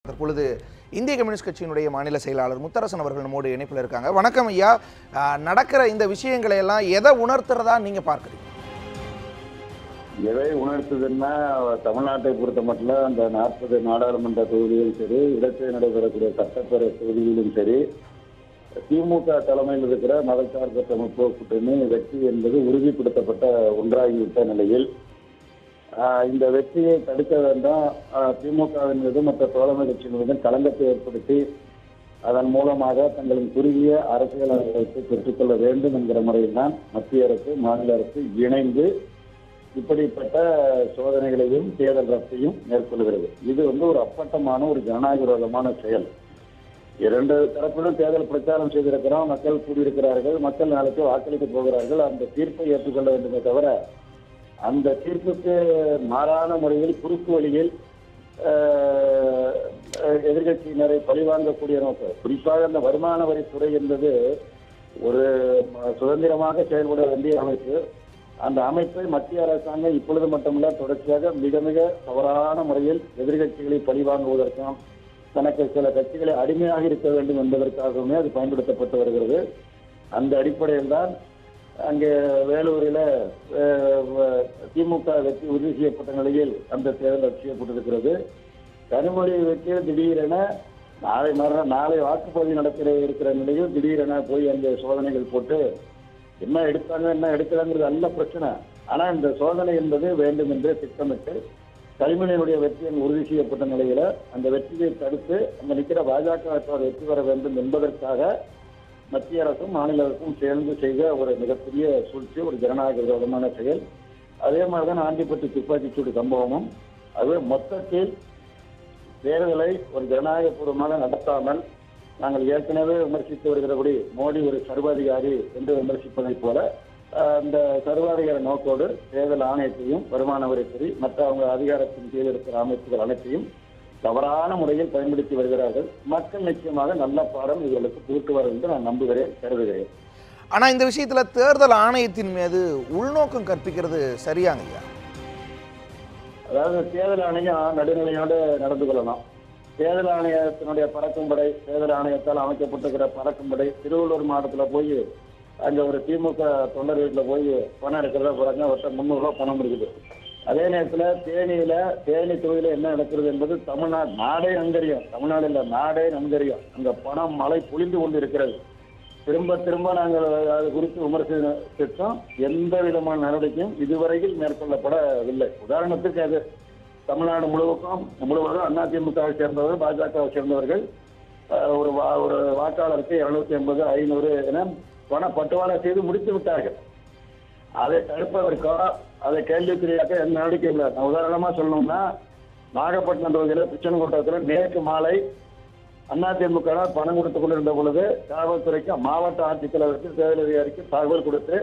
தற்பொழுது இந்திய கம்யூனிஸ்ட் கட்சியினுடைய மாநில செயலாளர் முத்தரசன் அவர்கள் நம்மோடு இணைப்பில் இருக்காங்க. வணக்கம் ஐயா. நடக்கிற இந்த விஷயங்களை எல்லாம் எதை உணர்த்துறதா நீங்க பார்க்குறீங்க? எதை உணர்த்துதுன்னா, தமிழ்நாட்டை பொறுத்த மட்டும் அந்த 40 நாடாளுமன்ற தொகுதியிலும் சரி, இடத்தில் நடைபெறக்கூடிய சட்டப்பேரவை தொகுதியிலும் சரி, திமுக தலைமையில் இருக்கிற மதச்சார்பற்ற முற்போக்கு கூட்டணி வெற்றி என்பது உறுதிப்படுத்தப்பட்ட ஒன்றாகிவிட்ட நிலையில் இந்த வெற்றியை தடுக்க வேண்டாம், திமுகவின் மீதும் மற்ற தோழமை கட்சியின் மீதும் களங்கத்தை ஏற்படுத்தி அதன் மூலமாக தங்களின் குறுகிய அரசியல் ஆதாயத்தை பெற்றுக்கொள்ள வேண்டும் என்கிற முறையில் தான் மத்திய அரசு மாநில அரசு இணைந்து இப்படிப்பட்ட சோதனைகளையும் தேர்தல் ரத்தையும் மேற்கொள்கிறது. இது ஒரு அப்பட்டமான ஒரு ஜனநாயக விரோதமான செயல். இரண்டு தரப்பிலும் தேர்தல் பிரச்சாரம் செய்திருக்கிறோம், மக்கள் கூடியிருக்கிறார்கள், மக்கள் நாளைக்கு வாக்களிக்க போகிறார்கள். அந்த தீர்ப்பை ஏற்றுக்கொள்ள வேண்டுமே தவிர அந்த தீர்ப்புக்கு மாறான முறையில் குறுக்கு வழியில் எதிர்கட்சியினரை பழிவாங்கக்கூடிய நோக்கம். குறிப்பாக அந்த வருமான வரித்துறை என்பது ஒரு சுதந்திரமாக செயல்பட வேண்டிய அமைப்பு. அந்த அமைப்பை மத்திய அரசாங்கம் இப்பொழுது மட்டுமல்ல, தொடர்ச்சியாக மிக மிக தவறான முறையில் எதிர்கட்சிகளை பழிவாங்குவதற்கும் தனக்கு சில கட்சிகளை அடிமையாக இருக்க வேண்டும் என்பதற்காகவுமே அது பயன்படுத்தப்பட்டு வருகிறது. அந்த அடிப்படையில் தான் அங்கே வேலூரில் திமுக வெற்றி உறுதி செய்யப்பட்ட நிலையில் அந்த தேர்தல் ரத்து செய்யப்பட்டிருக்கிறது. கனிமொழி வெற்றி திடீரென நாளை வாக்குப்பதிவு இருக்கிற நிலையில் திடீரென போய் அங்கே சோதனைகள் போட்டு என்ன எடுத்தாங்க என்ன எடுக்கலாங்கிறது நல்ல பிரச்சனை. ஆனால் இந்த சோதனை என்பது வேண்டும் என்று திட்டமிட்டு கனிமொழியினுடைய வெற்றி உறுதி செய்யப்பட்ட நிலையில அந்த வெற்றியை தடுத்து அங்க நிற்கிற பாஜக வெற்றி பெற வேண்டும் என்பதற்காக மத்திய அரசும் மாநில அரசும் சேர்ந்து செய்த ஒரு மிகப்பெரிய சூழ்ச்சி, ஒரு ஜனநாயக விரோதமான செயல். அதே மாதிரிதான் ஆண்டிப்பட்டி துப்பாக்கிச்சூடு சம்பவமும். அது மொத்தத்தில் தேர்தலை ஒரு ஜனநாயகபூர்வமாக நடத்தாமல் நாங்கள் ஏற்கனவே விமர்சித்து வருகிறபடி மோடி ஒரு சர்வாதிகாரி என்று விமர்சிப்பதைப் போல அந்த சர்வாதிகார நோக்கோடு தேர்தல் ஆணையத்தையும் வருமான வரித்துறை மற்ற அவங்க அதிகாரத்தின் கீழ் இருக்கிற அமைப்புகள் அனைத்தையும் தவறான முறையில் பயன்படுத்தி வருகிறார்கள். மக்கள் நிச்சயமாக நல்ல பாடம் இவர்களுக்கு புகுத்துவார் என்று நான் நம்புகிறேன், கருதுகிறேன். ஆனா இந்த விஷயத்துல தேர்தல் ஆணையத்தின் மீது உள்நோக்கம் கற்பிக்கிறது சரியாங்க ஐயா? அதாவது தேர்தல் ஆணையம் நடுநிலையோடு நடந்து கொள்ளலாம். தேர்தல் ஆணையத்தினுடைய பறக்கும் படை, தேர்தல் ஆணையத்தால் அமைக்கப்பட்டிருக்கிற பறக்கும் படை திருவள்ளூர் மாவட்டத்தில் போய் அங்கே ஒரு திமுக தொண்டர் வீட்டில் போய் பணம் இருக்கிறதா போறாங்க, ஒருத்தர் 300 ரூபா பணம் இருக்குது. அதே நேரத்தில் தேனி தொகுதியில் என்ன நடக்கிறது என்பது நாடே நன்கறியும். தமிழ்நாடு இல்லை, நாடே நன்கறியும். அங்கே பணம் மழை பொழிந்து கொண்டு இருக்கிறது. திரும்ப திரும்ப நாங்கள் அது குறித்து விமர்சித்தோம். எந்த விதமான நடவடிக்கையும் இதுவரையில் மேற்கொள்ளப்படவில்லை. உதாரணத்துக்கு அது தமிழ்நாடு முழுவதும் அதிமுகவை சேர்ந்தவர்கள், பாஜகவை சேர்ந்தவர்கள் ஒரு வாக்காளருக்கு 280, 500 என பண பட்டுவாடா செய்து முடித்து விட்டார்கள். அதை தடுப்பதற்கோ அதை கேள்விக்குறியாக்க எந்த நடவடிக்கை இல்லை. நான் உதாரணமா சொல்லணும்னா, நாகப்பட்டினம் தொகுதியில் பிச்சனங்கோட்டத்தில் நேற்று மாலை அதிமுக பணம் கொடுத்துக் கொண்டிருந்த பொழுது காவல்துறைக்கு மாவட்ட ஆட்சித்தலைவருக்கு தேர்தல் அதிகாரிக்கு தகவல் கொடுத்து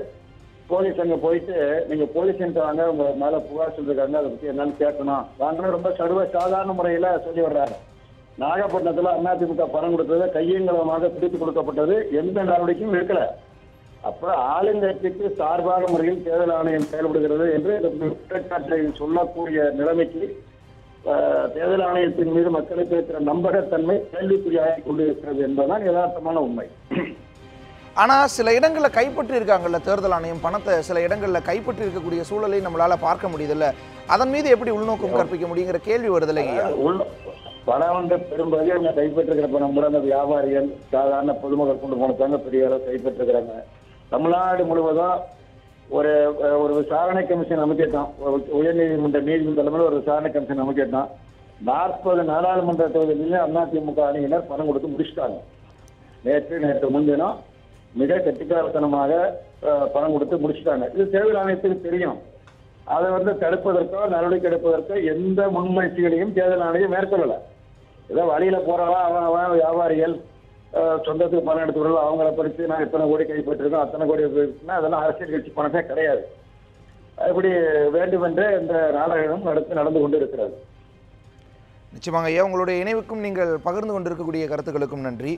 போலீஸ் அங்கே போயிட்டு நீங்க போலீஸ் வாங்க, உங்க மேல புகார் சொல்லிருக்காங்க, அதை பத்தி என்னன்னு கேட்கணும் வாங்க ரொம்ப சாதாரண முறையில சொல்லி வர்றாங்க. நாகப்பட்டினத்துல அதிமுக பணம் கொடுத்தது கையங்கலமாக பிடித்து கொடுக்கப்பட்டது, எந்த நடவடிக்கையும் இருக்கல. அப்புறம் ஆளுங்கட்சிக்கு சார்பான முறையில் தேர்தல் ஆணையம் செயல்படுகிறது என்று குற்றச்சாட்டை சொல்லக்கூடிய நிலைமைக்கு தேர்தல் ஆணையத்தின் மீது மக்களுக்கு இருக்கிற நம்பகத்தன்மை கேள்விக்குறியாகி கொண்டிருக்கிறது என்பதுதான் யதார்த்தமான உண்மை. ஆனா சில இடங்கள்ல கைப்பற்றி இருக்காங்கல்ல தேர்தல் ஆணையம் பணத்தை, சில இடங்கள்ல கைப்பற்றி இருக்கக்கூடிய சூழலை நம்மளால பார்க்க முடியுதுல்ல, அதன் மீது எப்படி உள்நோக்கம் கற்பிக்க முடியுங்கிற கேள்வி வருது இல்லையா? பணம் பெரும்பகுதி அவங்க கைப்பற்றிருக்கிற பணம் கூட அந்த வியாபாரிகள் சாதாரண பொதுமக்கள் கொண்டு போனதாங்க பெரிய அளவு கைப்பற்றிருக்கிறாங்க. தமிழ்நாடு முழுவதும் ஒரு விசாரணை கமிஷன் அமைச்சிட்டோம். உயர்நீதிமன்ற நீதிமன்ற தலைமையில் ஒரு விசாரணை கமிஷன் அமைச்சிட்டோம். 40 நாடாளுமன்ற தொகுதியிலும் அதிமுக அணியினர் பணம் கொடுத்து முடிச்சுட்டாங்க. நேற்று முன்தினம் மிக கட்டிக்காரத்தனமாக பணம் கொடுத்து முடிச்சுட்டாங்க. இது தேர்தல் ஆணையத்துக்கு தெரியும். அதை தடுப்பதற்கோ நடவடிக்கை எடுப்பதற்கோ எந்த முன்முயற்சிகளையும் தேர்தல் ஆணையம் மேற்கொள்ளல. ஏதோ வழியில போறவா அவன் வியாபாரிகள் சொந்தத்துக்கு பணம் எடுத்துக்கிறோம், அவங்கள படித்து நான் இத்தனை கோடி கைப்பற்றிருக்கோம், அத்தனை கோடி அதெல்லாம் அரசியல் கட்சி பணமே கிடையாது. அப்படி வேண்டுமென்றே இந்த நாடகம் நடந்து கொண்டு இருக்கிறது. நிச்சயமாக ஐயா, உங்களுடைய இணைவுக்கும் நீங்கள் பகிர்ந்து கொண்டிருக்கக்கூடிய கருத்துக்களுக்கும் நன்றி.